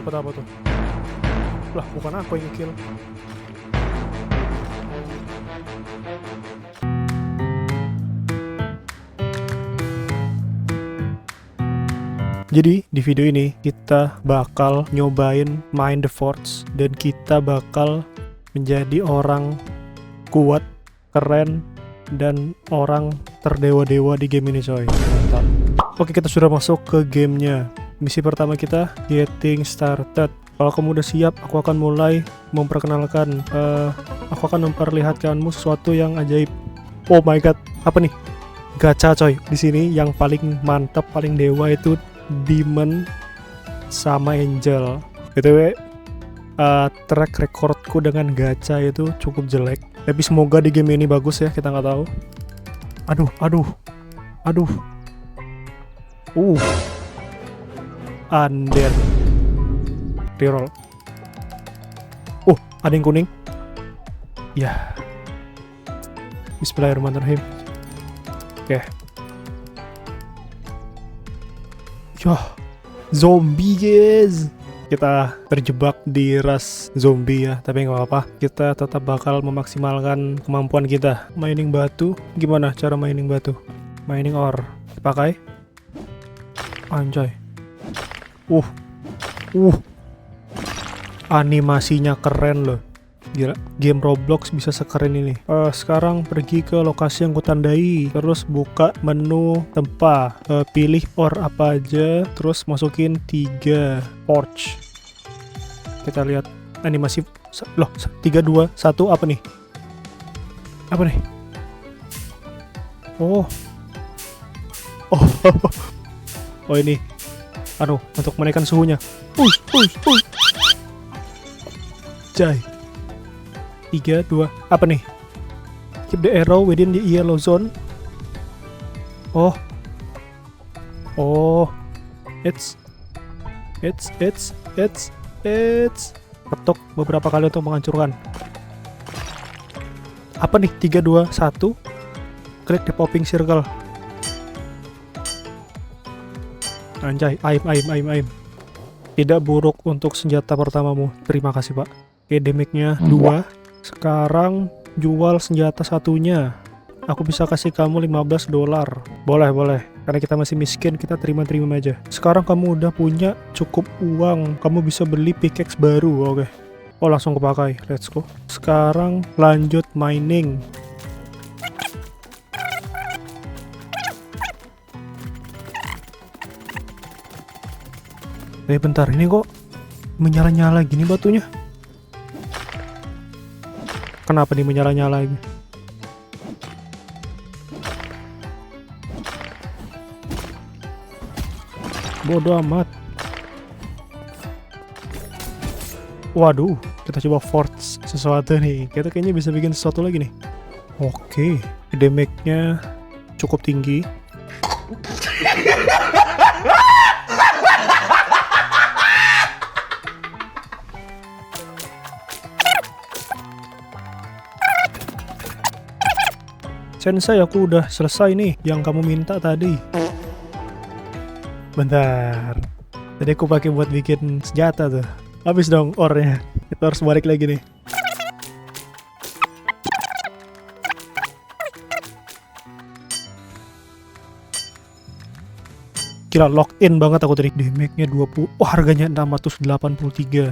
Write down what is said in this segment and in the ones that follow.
dapat apa tuh? Lah, bukan aku yang kill. Jadi di video ini kita bakal nyobain main The Forge dan kita bakal menjadi orang kuat, keren, dan orang terdewa-dewa di game ini coy. Mantap. Oke, kita sudah masuk ke gamenya. Misi pertama kita getting started. Kalau kamu udah siap, aku akan mulai memperkenalkan. Aku akan memperlihatkanmu sesuatu yang ajaib. Oh my god, apa nih? Gacha coy. Di sini yang paling mantap, paling dewa itu Demon sama Angel. BTW, track recordku dengan gacha itu cukup jelek. Tapi semoga di game ini bagus ya, kita nggak tahu. Aduh. And then reroll. Ada yang kuning. Ya. Bismillahirrahmanirrahim. Oke. Yah, zombie guys. Kita terjebak di ras zombie ya, tapi nggak apa-apa. Kita tetap bakal memaksimalkan kemampuan kita. Mining batu, gimana cara mining batu? Mining ore, dipakai. Anjay. Animasinya keren loh. Gila, game Roblox bisa sekeren ini. Sekarang pergi ke lokasi yang kutandai, terus buka menu tempat, pilih ore apa aja, terus masukin 3 torch. Kita lihat animasi. Loh, 3, 2, 1 apa nih? Apa nih? Oh ini untuk menaikkan suhunya. Jai. 3, 2, apa nih? Keep the arrow within the yellow zone. It's ketuk beberapa kali untuk menghancurkan. Apa nih? 3, 2, 1. Klik the popping circle. Anjay, aim. Tidak buruk untuk senjata pertamamu. Terima kasih, Pak. Oke, damage-nya 2. Sekarang jual senjata satunya. Aku bisa kasih kamu $15. Boleh. Karena kita masih miskin, kita terima aja. Sekarang kamu udah punya cukup uang. Kamu bisa beli pickaxe baru. Oke. Langsung kepakai. Let's go. Sekarang lanjut mining. Bentar, ini kok menyala-nyala gini batunya? Kenapa nih menyala-nyala ini? Bodoh amat. Waduh, kita coba forge sesuatu nih. Kita kayaknya bisa bikin sesuatu lagi nih. Oke, damage-nya cukup tinggi. Sensei, aku udah selesai nih yang kamu minta tadi. Bentar. Tadi aku pakai buat bikin senjata tuh. Habis dong ore-nya. Kita harus balik lagi nih. Gila, lock in banget aku tadi. Damage-nya 20. Harganya 683.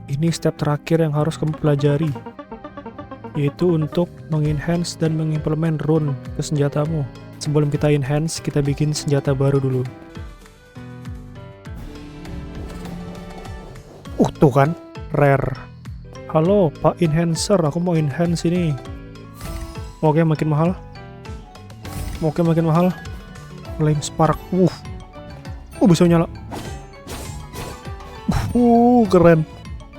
Ini step terakhir yang harus kamu pelajari, yaitu untuk mengenhance dan mengimplement rune ke senjatamu. Sebelum kita enhance, kita bikin senjata baru dulu. Tuh kan, rare. Halo Pak Enhancer, aku mau enhance ini. Oke, makin mahal. Flame spark. Bisa nyala. Keren.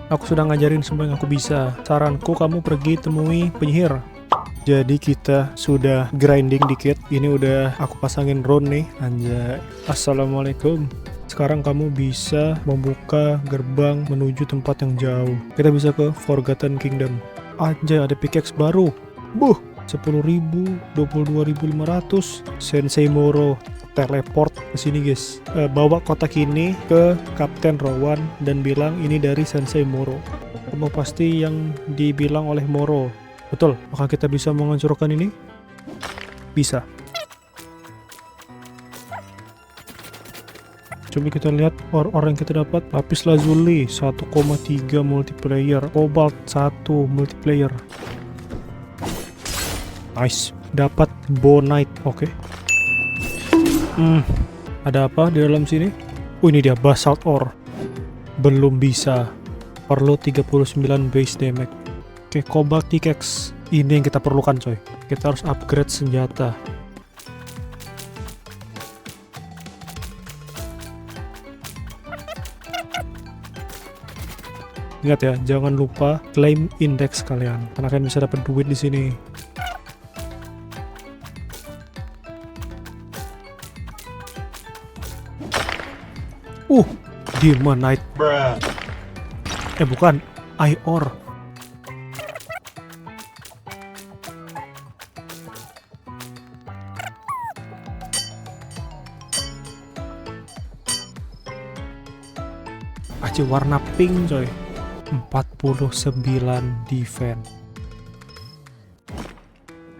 Aku sudah ngajarin semua yang aku bisa. Saranku, kamu pergi temui penyihir. Jadi kita sudah grinding dikit. Ini udah aku pasangin rune nih. Anjay. Assalamualaikum. Sekarang kamu bisa membuka gerbang menuju tempat yang jauh. Kita bisa ke Forgotten Kingdom. Anjay, ada pickaxe baru. 10.000, 22.500. Sensei Moro. teleport ke sini guys. Bawa kotak ini ke Kapten Rowan dan bilang ini dari Sensei Moro. Kamu pasti yang dibilang oleh Moro. Betul, maka kita bisa menghancurkan ini? Bisa. Coba kita lihat orang yang kita dapat. Lapis lazuli 1,3 multiplayer, Cobalt 1 multiplayer. Nice. Dapat Bonite. Oke. Ada apa di dalam sini? Ini dia Basalt Ore. Belum bisa. Perlu 39 base damage. Oke, Cobalt Pickaxe. Ini yang kita perlukan coy. Kita harus upgrade senjata. Ingat ya, jangan lupa claim index kalian, karena kalian bisa dapat duit di sini. Demonite. Bukan, Iron. Aja warna pink coy. 49 defense.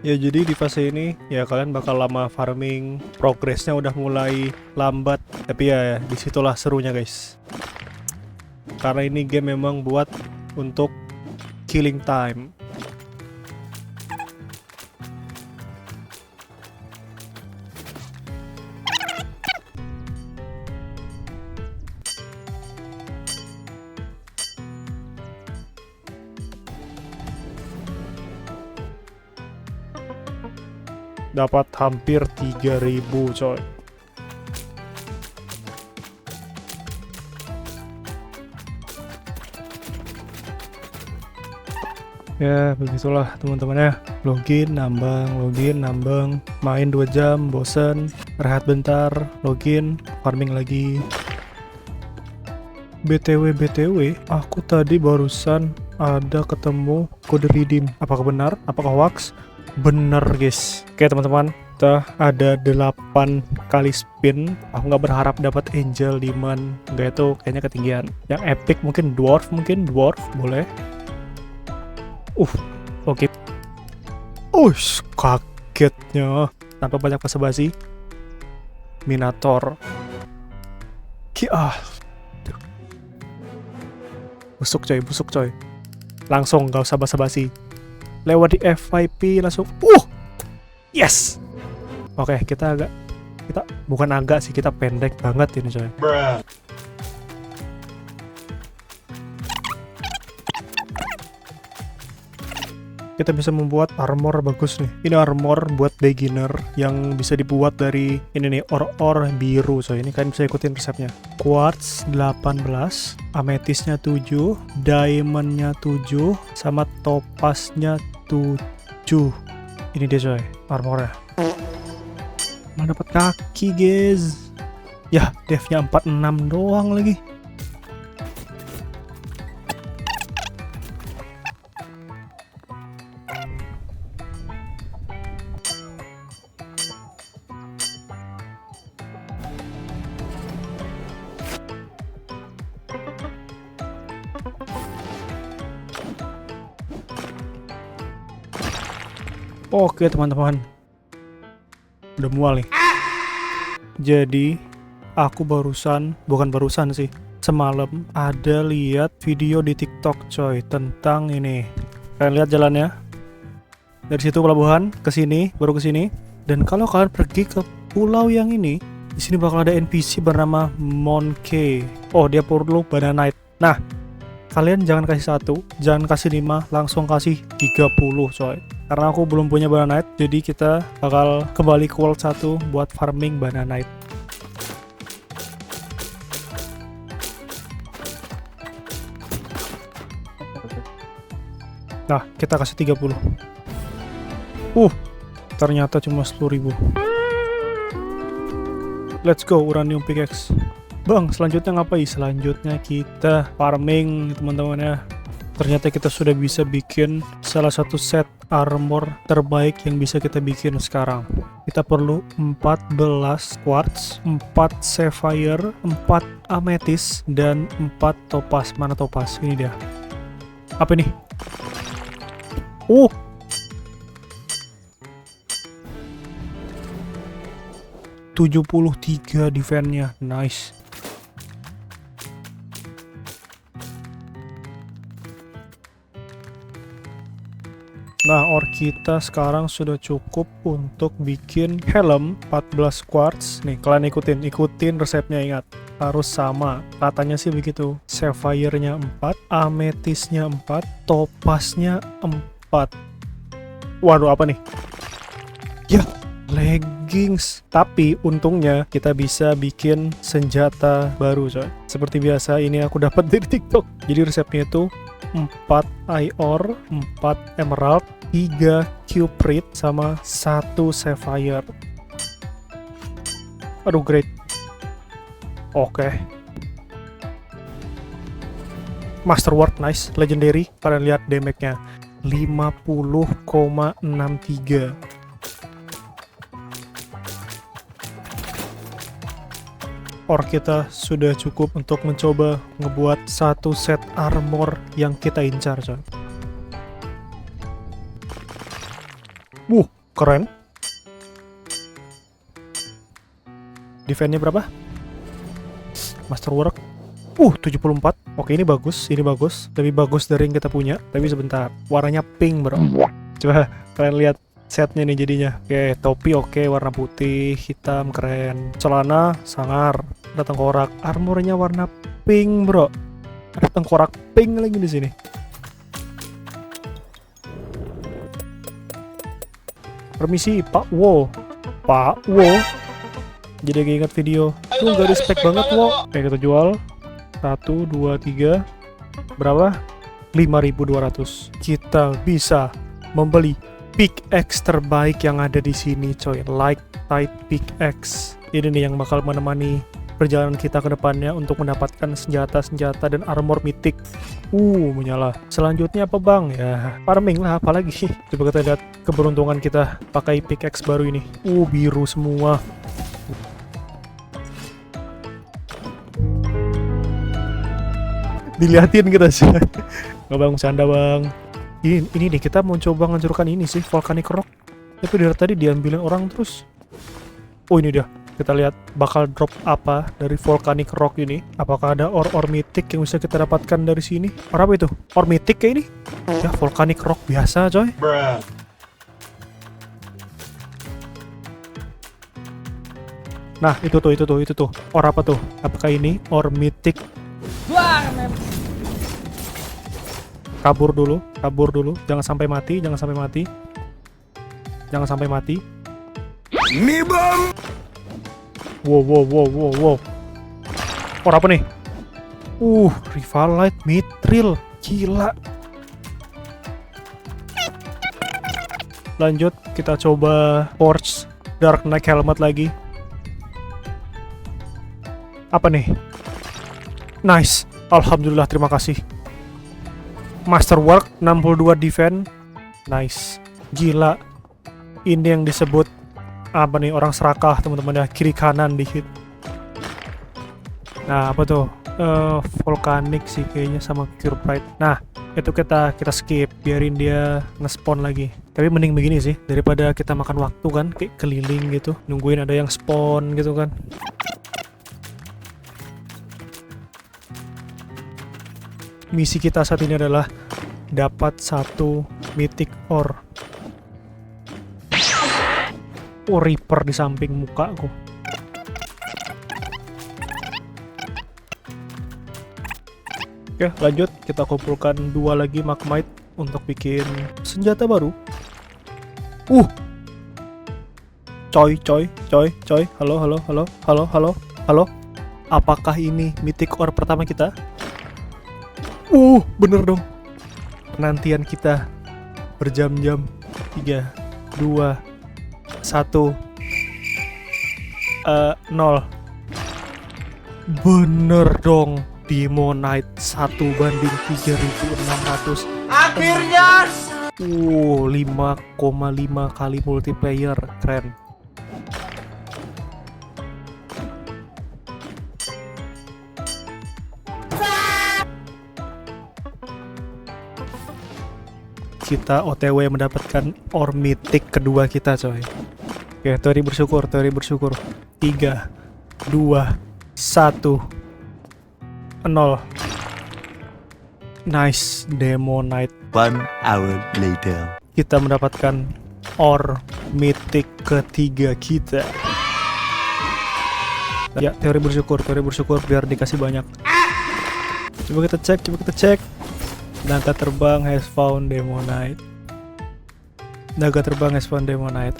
Ya jadi di fase ini ya kalian bakal lama farming, progresnya udah mulai lambat, tapi ya disitulah serunya guys. Karena ini game memang buat untuk killing time. Dapat hampir 3000 coy. Ya begitulah teman-teman ya. Login, nambang, main 2 jam, bosen, rehat bentar, login, farming lagi. BTW, aku tadi barusan ada ketemu kode redeem. Apakah benar? Apakah hoax? Bener guys. Oke teman-teman, kita ada 8 kali spin. Aku nggak berharap dapat angel demon, nggak, itu kayaknya ketinggian. Yang epic mungkin dwarf boleh. Oke. Kagetnya tanpa banyak basa-basi. Minotaur. Busuk coy. Langsung, nggak usah basa-basi. Lewat di FYP langsung. Yes. Oke, kita bukan agak sih, kita pendek banget ini coy. Kita bisa membuat armor bagus nih. Ini armor buat beginner yang bisa dibuat dari ini nih, or biru coy. Ini kalian bisa ikutin resepnya. Quartz 18, ametisnya 7, diamondnya 7, sama topasnya 7. Ini dia coy, armornya. Mana dapat kaki guys. Ya, devnya 46 doang lagi. Oke teman-teman, udah mual nih. Jadi aku bukan barusan sih, semalam ada lihat video di TikTok coy tentang ini. Kalian lihat jalannya dari situ pelabuhan ke sini, baru ke sini. Dan kalau kalian pergi ke pulau yang ini, di sini bakal ada NPC bernama Monkey. Dia perlu bananite. Nah, kalian jangan kasih 1, jangan kasih 5, langsung kasih 30 coy. Karena aku belum punya bananite, jadi kita bakal kembali ke world 1 buat farming bananite. Nah, kita kasih 30. Ternyata cuma 10.000. Let's go, uranium pickaxe. Bang, selanjutnya ngapain? Selanjutnya kita farming teman-teman ya. Ternyata kita sudah bisa bikin salah satu set armor terbaik yang bisa kita bikin sekarang. Kita perlu 14 quartz, 4 sapphire, 4 amethyst, dan 4 topaz. Mana topaz? Ini dia. Apa nih? 73 defense-nya. Nice. Nah, ore kita sekarang sudah cukup untuk bikin helm 14 quartz. Nih, kalian ikutin resepnya, ingat. Harus sama. Katanya sih begitu. Sapphire-nya 4, amethyst-nya 4, topaz-nya 4. Waduh, apa nih? Ya, leggings. Tapi untungnya kita bisa bikin senjata baru, coy. Seperti biasa, ini aku dapat dari TikTok. Jadi resepnya itu 4 iron, 4 emerald, 3 cuprite, sama 1 sapphire. Aduh, great. Oke. Masterwork, nice. Legendary. Kalian lihat damage-nya. 50,63. Ore kita sudah cukup untuk mencoba ngebuat satu set armor yang kita incar, coy. Keren. Defense-nya berapa? Masterwork. 74. Oke, ini bagus, Lebih bagus dari yang kita punya. Tapi sebentar, warnanya pink, bro. Coba kalian lihat setnya nih jadinya. Oke, topi oke, warna putih, hitam, keren. Celana sangar, ada tengkorak. Armornya warna pink, bro. Ada tengkorak pink lagi di sini. Permisi, Pak Wo. Jadi lagi ingat video. Tuh gak respect banget, Wo. Oke, kita jual. 1, 2, 3. Berapa? 5.200. Kita bisa membeli pickaxe terbaik yang ada di sini, coy. Light Tide Pickaxe. Ini nih yang bakal menemani perjalanan kita ke depannya untuk mendapatkan senjata-senjata dan armor mythic. Menyala. Selanjutnya apa, Bang? Ya, farming lah, apalagi. Coba kita lihat keberuntungan kita pakai pickaxe baru ini. Biru semua. Dilihatin kita sih. Nggak, Bang, bercanda, Bang. Ini deh, kita mau coba ngancurkan ini sih, volcanic rock. Tapi dari tadi diambilin orang terus. Ini dia. Kita lihat bakal drop apa dari volcanic rock ini. Apakah ada ore mythic yang bisa kita dapatkan dari sini? Ore apa itu? Ore mythic kayak ini? Ya, volcanic rock biasa, coy. Nah, itu tuh. Ore apa tuh? Apakah ini ore mythic? Kabur dulu. Jangan sampai mati. Nibam. Wow. Ore apa nih? Rivalite Mithril. Gila. Lanjut, kita coba Forge Dark Knight Helmet lagi. Apa nih? Nice. Alhamdulillah, terima kasih. Masterwork 62 defense. Nice. Gila. Ini yang disebut apa nih, orang serakah, teman-teman ya. Kiri kanan di hit. Nah, apa tuh? Volcanic sih kayaknya sama Cuprite. Nah, itu kita skip, biarin dia nge-spawn lagi. Tapi mending begini sih, daripada kita makan waktu kan, kayak keliling gitu, nungguin ada yang spawn gitu kan. Misi kita saat ini adalah dapat 1 mythic ore. Reaper di samping muka aku. Oke, lanjut. Kita kumpulkan 2 lagi magmite untuk bikin senjata baru. Coy. Halo. Apakah ini mythic ore pertama kita? Bener dong. Penantian kita berjam-jam. 3, 2, 1, 0. Bener dong. Demonite 1/3600. Akhirnya 5,5 kali multiplayer, keren. Kita OTW mendapatkan ore mythic kedua kita, coy. Oke, teori bersyukur. 3, 2, 1, 0. Nice, Demonite. 1 hour later. Kita mendapatkan ore mythic ketiga kita. Ya, teori bersyukur biar dikasih banyak. Coba kita cek. Naga terbang has found Demonite.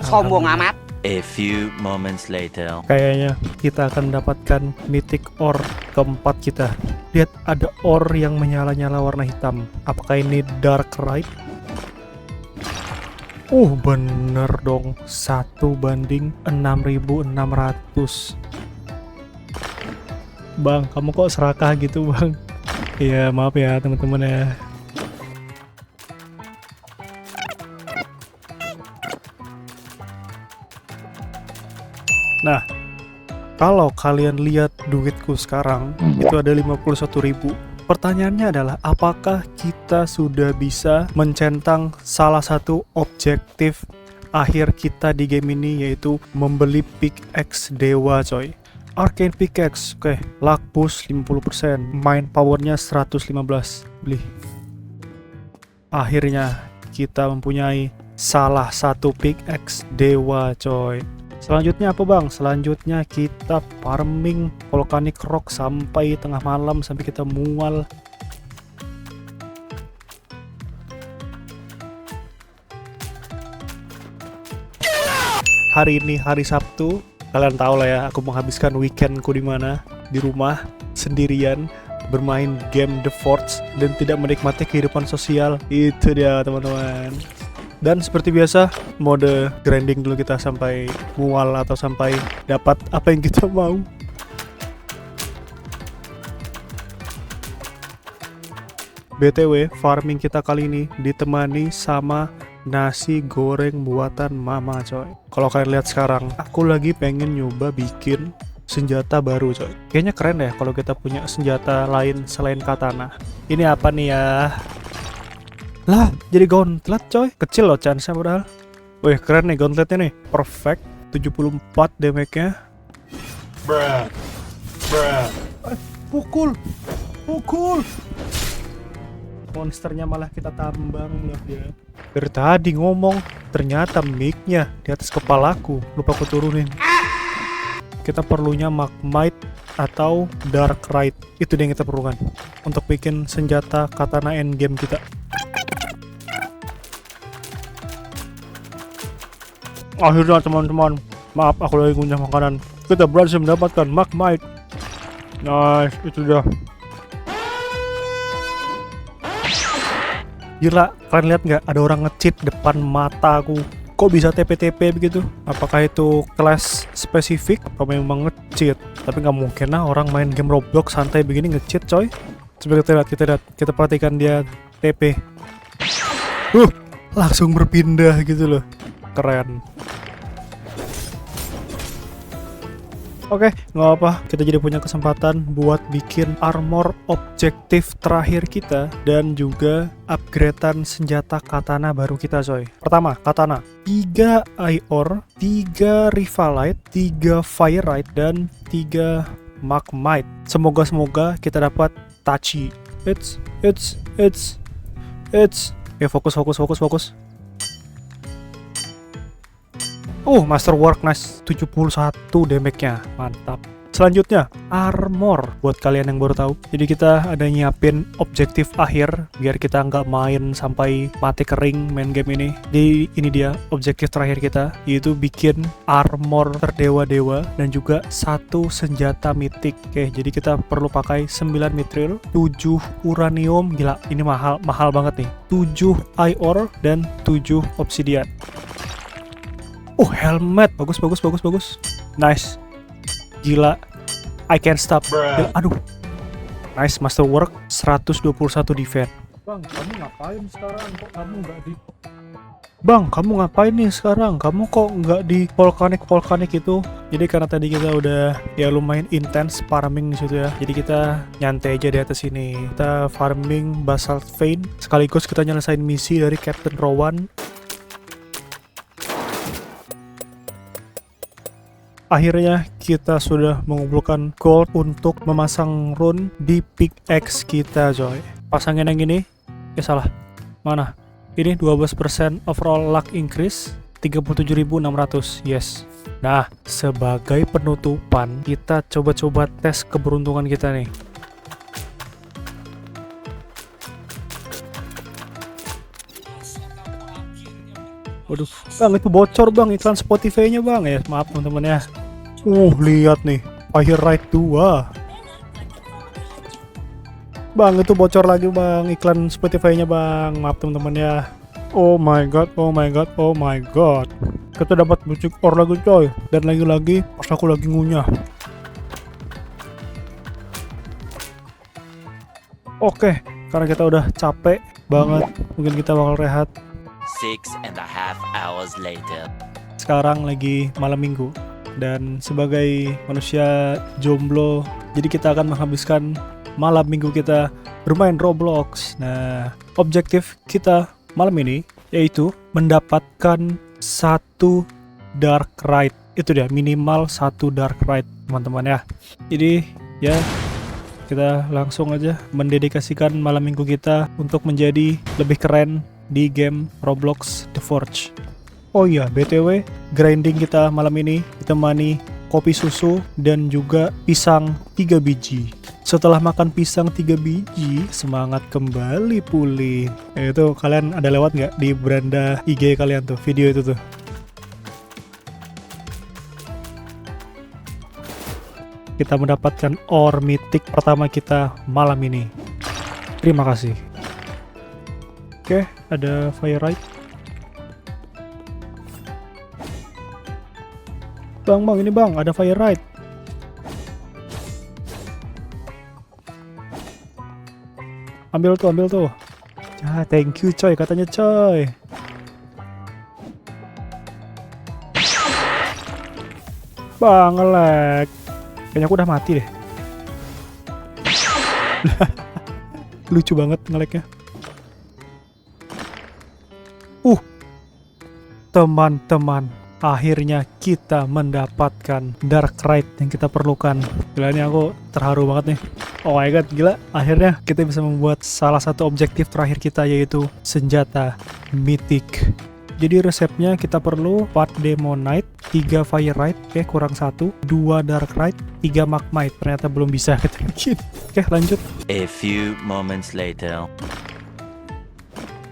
sombong amat. A few moments later. Kayaknya kita akan mendapatkan mythic ore keempat kita. Lihat, ada ore yang menyala-nyala warna hitam. Apakah ini Darkrai? Bener dong, 1/6600. Bang, kamu kok serakah gitu, Bang? Iya, maaf ya teman-teman ya. Nah, kalau kalian lihat duitku sekarang, itu ada 51.000. Pertanyaannya adalah, apakah kita sudah bisa mencentang salah satu objektif akhir kita di game ini, yaitu membeli pickaxe dewa, coy. Arcane pickaxe, oke. Luck boost 50%, mind powernya 115. Beli. Akhirnya kita mempunyai salah satu pickaxe dewa, coy. Selanjutnya apa, Bang? Selanjutnya kita farming volcanic rock sampai tengah malam, sampai kita mual. Hari ini hari Sabtu. Kalian tahu lah ya, aku menghabiskan weekendku di mana? Di rumah sendirian bermain game The Forge dan tidak menikmati kehidupan sosial. Itu dia, teman-teman. Dan seperti biasa, mode grinding dulu kita sampai mual atau sampai dapat apa yang kita mau. BTW, farming kita kali ini ditemani sama nasi goreng buatan mama, coy. Kalau kalian lihat sekarang, aku lagi pengen nyoba bikin senjata baru, coy. Kayaknya keren ya kalau kita punya senjata lain selain katana. Ini apa nih ya? Lah, jadi gauntlet, coy. Kecil loh chance-nya padahal. Wih, keren nih gauntletnya nih. Perfect. 74 damage-nya. Pukul. Monsternya malah kita tambang, lihat ya. Dari tadi ngomong, ternyata mic-nya di atas kepalaku. Lupa aku turunin. Kita perlunya Magmite atau Darkrai. Itu yang kita perlukan untuk bikin senjata katana endgame kita. Akhirnya teman-teman, maaf aku lagi ngunyah makanan. Kita berhasil mendapatkan Magmite. Nice, itu dah. Gila, kalian lihat nggak? Ada orang nge-cheat depan mataku. Kok bisa TP-TP begitu? Apakah itu kelas spesifik? Apa memang nge-cheat? Tapi nggak mungkin lah orang main game Roblox santai begini nge-cheat, coy. Coba kita lihat. Kita perhatikan dia TP. Langsung berpindah gitu loh. Keren. Oke, nggak apa, kita jadi punya kesempatan buat bikin armor objektif terakhir kita dan juga upgradean senjata katana baru kita, coy. Pertama, katana 3 Iron, 3 Rivalite, 3 Firelite, dan 3 Magmite. Semoga kita dapat Tachi. It's. Ya, fokus. Masterwork, nice. 71 damage-nya, mantap. Selanjutnya, armor buat kalian yang baru tahu. Jadi kita ada nyiapin objektif akhir biar kita nggak main sampai mati kering main game ini. Jadi ini dia objektif terakhir kita, yaitu bikin armor terdewa-dewa dan juga 1 senjata mitik. Oke, jadi kita perlu pakai 9 mithril, 7 uranium, gila, ini mahal banget nih. 7 iron dan 7 obsidian. Helmet, bagus. Nice. Gila, I can't stop. Gila, aduh. Nice, masterwork, 121 defense. Bang, kamu ngapain sekarang? Kok kamu nggak di... Bang, kamu ngapain nih sekarang? Kamu kok nggak di volcanic itu? Jadi karena tadi kita udah ya lumayan intens farming di situ ya. Jadi kita nyantai aja di atas sini. Kita farming basalt vein. Sekaligus kita nyelesain misi dari Captain Rowan. Akhirnya kita sudah mengumpulkan gold untuk memasang rune di pickaxe kita, coy. Pasangin yang ini. Salah. Mana? Ini 12% overall luck increase, 37.600. Yes. Nah, sebagai penutupan, kita coba-coba tes keberuntungan kita nih. Waduh, bang itu bocor bang iklan Spotify-nya bang ya. Maaf teman-teman ya. Lihat nih, Fire Ride 2. Bang itu bocor lagi bang iklan Spotify-nya bang. Maaf teman-teman ya. Oh my god, oh my god, oh my god. Kita dapat bucik ore lagi coy. Dan lagi-lagi pas aku lagi ngunyah. Oke, karena kita udah capek banget, mungkin kita bakal rehat. 6.5 hours later. Sekarang lagi malam minggu. Dan sebagai manusia jomblo, jadi kita akan menghabiskan malam minggu kita bermain Roblox. Nah, objektif kita malam ini yaitu mendapatkan 1 dark ride. Itu dia, minimal 1 dark ride teman-teman ya. Jadi ya kita langsung aja mendedikasikan malam minggu kita untuk menjadi lebih keren di game Roblox The Forge. Oh iya, BTW grinding kita malam ini ditemani kopi susu dan juga pisang 3 biji. Setelah makan pisang 3 biji, semangat kembali pulih. Itu kalian ada lewat nggak di beranda IG kalian tuh, video itu tuh? Kita mendapatkan ore mythic pertama kita malam ini. Terima kasih. Oke, ada fire ride. Bang, ini bang, ada fire ride. Ambil tuh. Ah, thank you coy, katanya coy. Bang, nge-lag. Kayaknya aku udah mati deh. Lucu banget nge-lagnya. Teman-teman, akhirnya kita mendapatkan dark ride yang kita perlukan. Gila, ini aku terharu banget nih. Oh my god, gila. Akhirnya kita bisa membuat salah satu objektif terakhir kita, yaitu senjata mythic. Jadi resepnya kita perlu 4 demonite, 3 fire ride, kurang 1, 2 dark ride, 3 magmite. Ternyata belum bisa kita bikin. Oke, lanjut. A few moments later.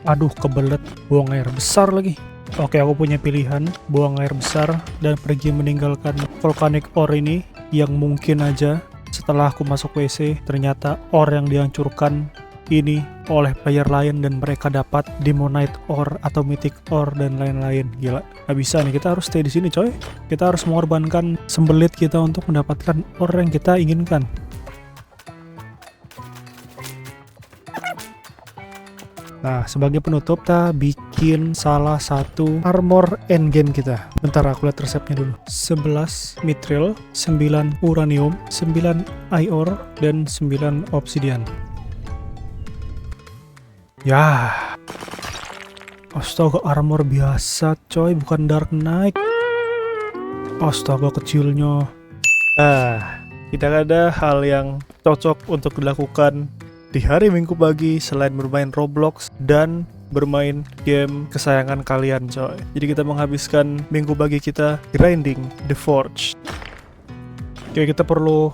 Aduh, kebelet. Buang air besar lagi. Oke, aku punya pilihan, buang air besar dan pergi meninggalkan volcanic ore ini yang mungkin aja setelah aku masuk WC ternyata ore yang dihancurkan ini oleh player lain dan mereka dapat demonite ore atau mythic ore dan lain-lain. Gila, nggak bisa nih, kita harus stay di sini coy. Kita harus mengorbankan sembelit kita untuk mendapatkan ore yang kita inginkan. Nah, sebagai penutup kita bikin salah satu armor endgame kita. Bentar, aku lihat resepnya dulu. 11 mithril, 9 uranium, 9 iron, dan 9 obsidian. Ya. Astaga, armor biasa coy, bukan dark knight. Astaga, kecilnya. Tidak ada hal yang cocok untuk dilakukan di hari Minggu pagi selain bermain Roblox dan bermain game kesayangan kalian coy. Jadi kita menghabiskan Minggu pagi kita grinding The Forge. Oke, kita perlu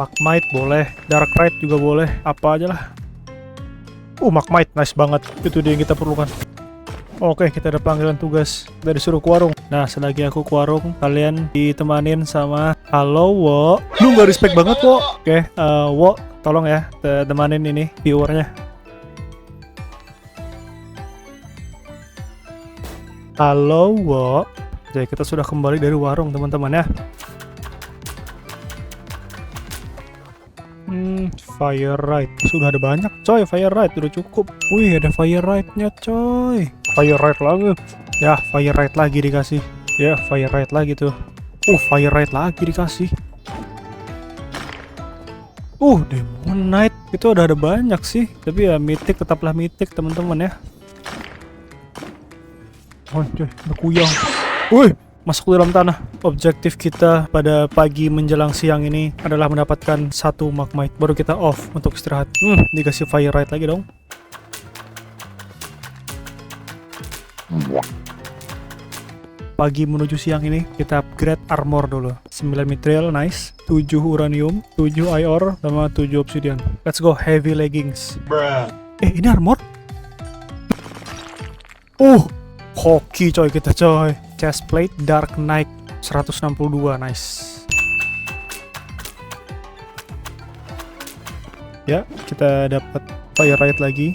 magmite boleh, dark ride juga boleh, apa aja lah. Magmite nice banget, itu dia yang kita perlukan. Oke, kita ada panggilan tugas, kita disuruh ke warung. Nah, selagi aku ke warung, kalian ditemanin sama halo Wo. Lu gak respect banget Wo. Oke, Wo, tolong ya temanin ini viewernya. Halo Wo. Jadi kita sudah kembali dari warung teman-teman ya. Fire Rite. Sudah ada banyak coy, Fire Rite udah cukup. Wih, ada Fire Rite-nya coy. Fire Rite lagi. Ya, Fire Rite lagi dikasih. Ya, Fire Rite lagi tuh. Fire Rite lagi dikasih. Demon Knight. Itu udah ada banyak sih. Tapi ya mythic tetaplah mythic teman-teman ya. Coy, berkuyang. Wih, masuk ke dalam tanah. Objektif kita pada pagi menjelang siang ini adalah mendapatkan 1 Magmite. Baru kita off untuk istirahat. Dikasih Fire Rite lagi dong. Pagi menuju siang ini kita upgrade armor dulu. 9 mithril, nice. 7 uranium, 7 iron, sama 7 obsidian. Let's go, heavy leggings. Ini armor? Hoki coy kita coy. Chest plate, dark knight, 162, nice. Ya, kita dapat Fire Rite lagi.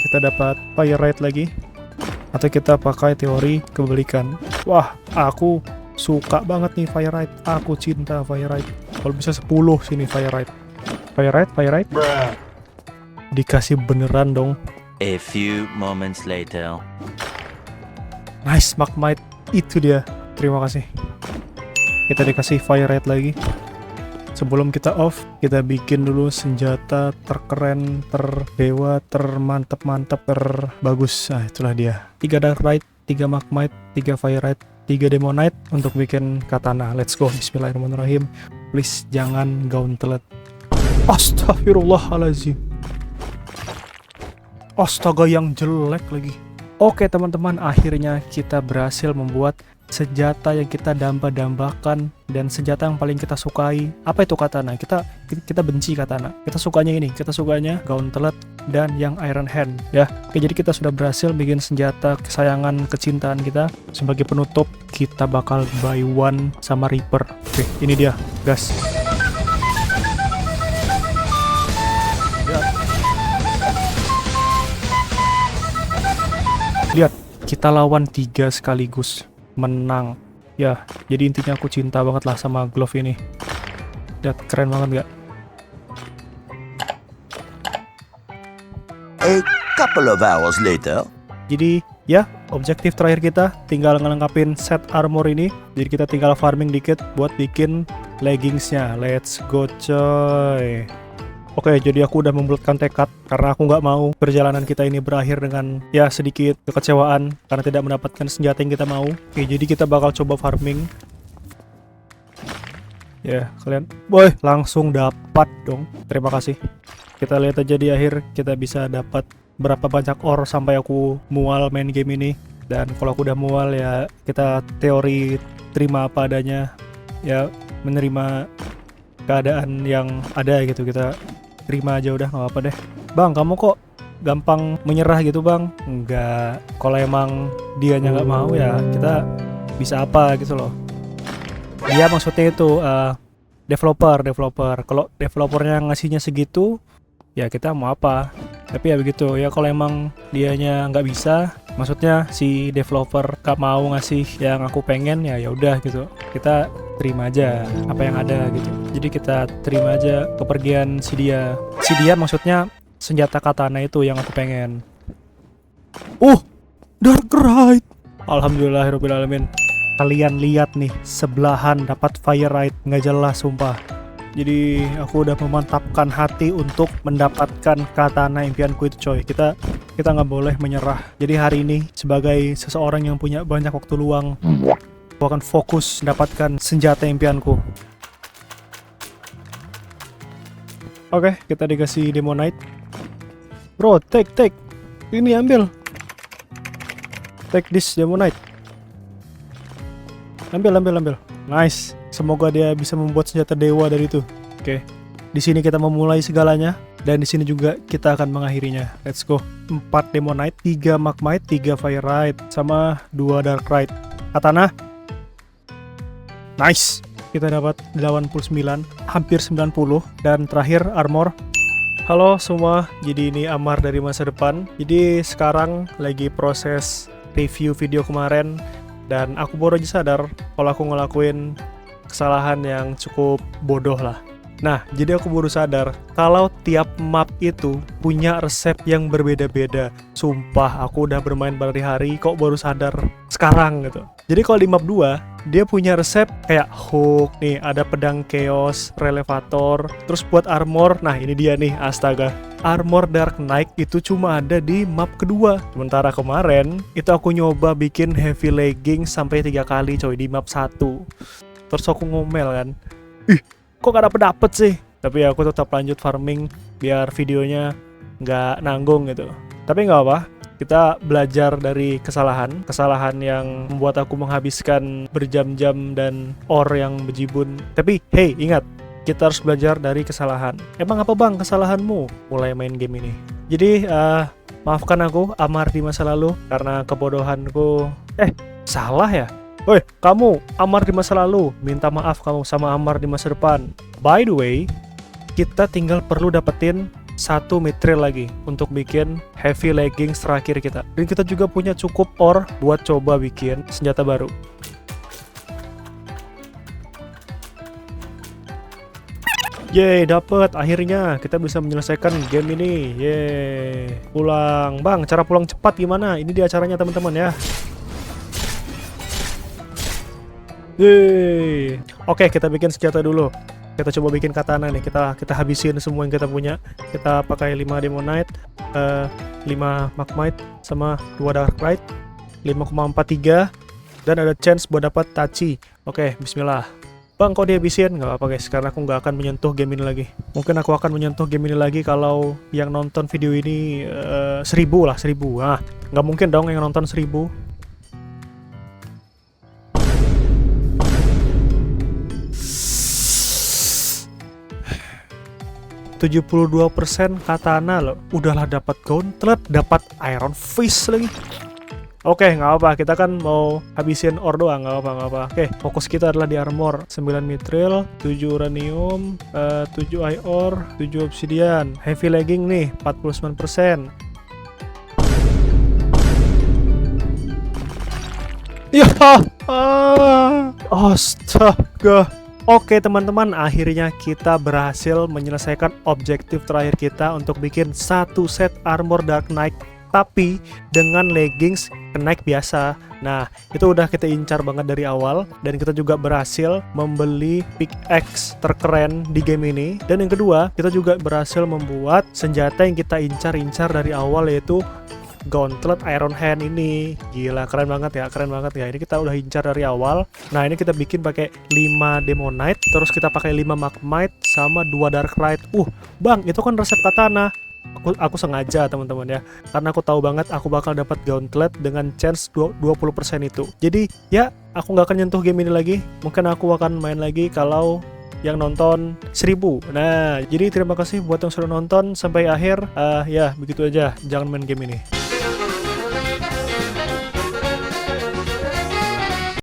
Kita dapat Fire Rite lagi. Atau kita pakai teori kebalikan. Wah, aku suka banget nih Fire Rite. Aku cinta Fire Rite. Kalau bisa 10 sini Fire Rite. Fire Rite. Dikasih beneran dong. A few moments later. Nice, Magmite. Itu dia. Terima kasih. Kita dikasih Fire Rite lagi. Sebelum kita off, kita bikin dulu senjata terkeren, terdewa, termantap-mantap, terbagus. Itulah dia. 3 Dark Rite, 3 Magmite, 3 Fire Rite, 3 Demonite untuk bikin katana. Let's go. Bismillahirrahmanirrahim. Please jangan gauntlet. Astagfirullahaladzim. Astaga, yang jelek lagi. Oke teman-teman, akhirnya kita berhasil membuat senjata yang kita damba-dambakan dan senjata yang paling kita sukai. Apa itu katana? Kita benci katana. Kita sukanya ini, kita sukanya gauntlet dan yang iron hand ya. Oke, jadi kita sudah berhasil bikin senjata kesayangan kecintaan kita. Sebagai penutup, kita bakal buy one sama Reaper. Oke, ini dia, gas. Lihat, kita lawan 3 sekaligus. Menang. Ya, jadi intinya aku cinta banget lah sama glove ini. Lihat, keren banget gak? A couple of hours later. Jadi, ya, objektif terakhir kita tinggal ngelengkapin set armor ini. Jadi kita tinggal farming dikit buat bikin leggingsnya. Let's go coy. Oke, jadi aku udah membulatkan tekad karena aku nggak mau perjalanan kita ini berakhir dengan ya sedikit kekecewaan karena tidak mendapatkan senjata yang kita mau. Oke, jadi kita bakal coba farming. Ya, kalian, boy, langsung dapat dong. Terima kasih. Kita lihat aja di akhir kita bisa dapat berapa banyak ore sampai aku mual main game ini. Dan kalau aku udah mual ya kita teori terima apa adanya. Ya, menerima keadaan yang ada gitu, kita terima aja udah, nggak apa-apa deh. Bang, kamu kok gampang menyerah gitu bang? Enggak, kalau emang dianya nggak mau ya kita bisa apa gitu loh. Dia maksudnya itu developer. Kalau developernya ngasihnya segitu ya kita mau apa. Tapi ya begitu ya, kalau emang dianya nggak bisa, maksudnya si developer gak mau ngasih yang aku pengen, ya udah gitu, kita terima aja apa yang ada gitu. Jadi kita terima aja kepergian si dia maksudnya senjata katana itu yang aku pengen. Dark Rite. Alhamdulillahirobbilalamin. Kalian lihat nih, sebelahan dapat Fire Rite, nggak jelas sumpah. Jadi aku udah memantapkan hati untuk mendapatkan katana impianku itu coy. Kita nggak boleh menyerah. Jadi hari ini sebagai seseorang yang punya banyak waktu luang, aku akan fokus mendapatkan senjata impianku. Oke, kita dikasih Demonite. Bro, take. Ini ambil. Take this Demonite. Ambil. Nice. Semoga dia bisa membuat senjata dewa dari itu. Oke. Di sini kita memulai segalanya dan di sini juga kita akan mengakhirinya. Let's go. 4 Demonite, 3 Magmite, 3 Fire Rite sama 2 Dark Rite. Katana. Nice. Kita dapat 89, hampir 90, dan terakhir armor. Halo semua, jadi ini Amar dari masa depan. Jadi sekarang lagi proses review video kemarin dan aku baru aja sadar kalau aku ngelakuin kesalahan yang cukup bodoh lah. Nah, jadi aku baru sadar kalau tiap map itu punya resep yang berbeda-beda. Sumpah, aku udah bermain berhari-hari kok baru sadar sekarang gitu. Jadi kalau di map 2, dia punya resep kayak hook, nih ada pedang chaos, relevator, terus buat armor, nah ini dia nih, astaga. Armor Dark Knight itu cuma ada di map kedua. Sementara kemarin, itu aku nyoba bikin heavy legging sampai 3 kali coy di map 1. Terus aku ngomel kan, ih kok gak dapet sih? Tapi aku tetap lanjut farming biar videonya nggak nanggung gitu. Tapi nggak apa, kita belajar dari kesalahan yang membuat aku menghabiskan berjam-jam dan ore yang bejibun. Tapi hey, ingat, kita harus belajar dari kesalahan. Emang apa bang kesalahanmu mulai main game ini? Jadi maafkan aku Amar di masa lalu karena kebodohanku. Salah ya? Woi, kamu Amar di masa lalu, minta maaf kamu sama Amar di masa depan. By the way, kita tinggal perlu dapetin 1 mithril lagi untuk bikin heavy leggings terakhir kita. Dan kita juga punya cukup ore buat coba bikin senjata baru. Yeay, dapet. Akhirnya kita bisa menyelesaikan game ini. Yeay. Pulang. Bang, cara pulang cepat gimana? Ini dia acaranya teman-teman ya. Yeay. Oke, kita bikin senjata dulu. Kita coba bikin katana nih. Kita habisin semua yang kita punya. Kita pakai 5 Demonite, 5 Magmite sama 2 Dark Knight, 5,43 dan ada chance buat dapat Tachi. Oke, bismillah. Bang, kok dihabisin? Nggak apa-apa guys, karena aku nggak akan menyentuh game ini lagi. Mungkin aku akan menyentuh game ini lagi kalau yang nonton video ini 1000 lah, 1000. Nah, nggak mungkin dong yang nonton 1000. 72% katana loh. Udahlah dapat gauntlet, dapat iron fist lagi. Oke, nggak apa, kita kan mau habisin ore doang, nggak apa. Oke, fokus kita adalah di armor. 9 mithril, 7 uranium, 7 iron, 7 obsidian. Heavy legging nih, 49%. Ya, astaga. Oke teman-teman, akhirnya kita berhasil menyelesaikan objektif terakhir kita untuk bikin 1 set armor Dark Knight, tapi dengan leggings Knight biasa. Nah, itu udah kita incar banget dari awal, dan kita juga berhasil membeli pickaxe terkeren di game ini. Dan yang kedua, kita juga berhasil membuat senjata yang kita incar-incar dari awal, yaitu Gauntlet Iron Hand ini. Gila, keren banget ya, Ini kita udah incar dari awal. Nah, ini kita bikin pakai 5 Demonite, terus kita pakai 5 Magmite sama 2 Dark Knight. Bang, itu kan resep katana. Aku sengaja teman-teman ya, karena aku tahu banget aku bakal dapat Gauntlet dengan chance 20% itu. Jadi ya, aku nggak akan nyentuh game ini lagi. Mungkin aku akan main lagi kalau yang nonton 1000. Nah, jadi terima kasih buat yang sudah nonton sampai akhir. Ya, begitu aja. Jangan main game ini.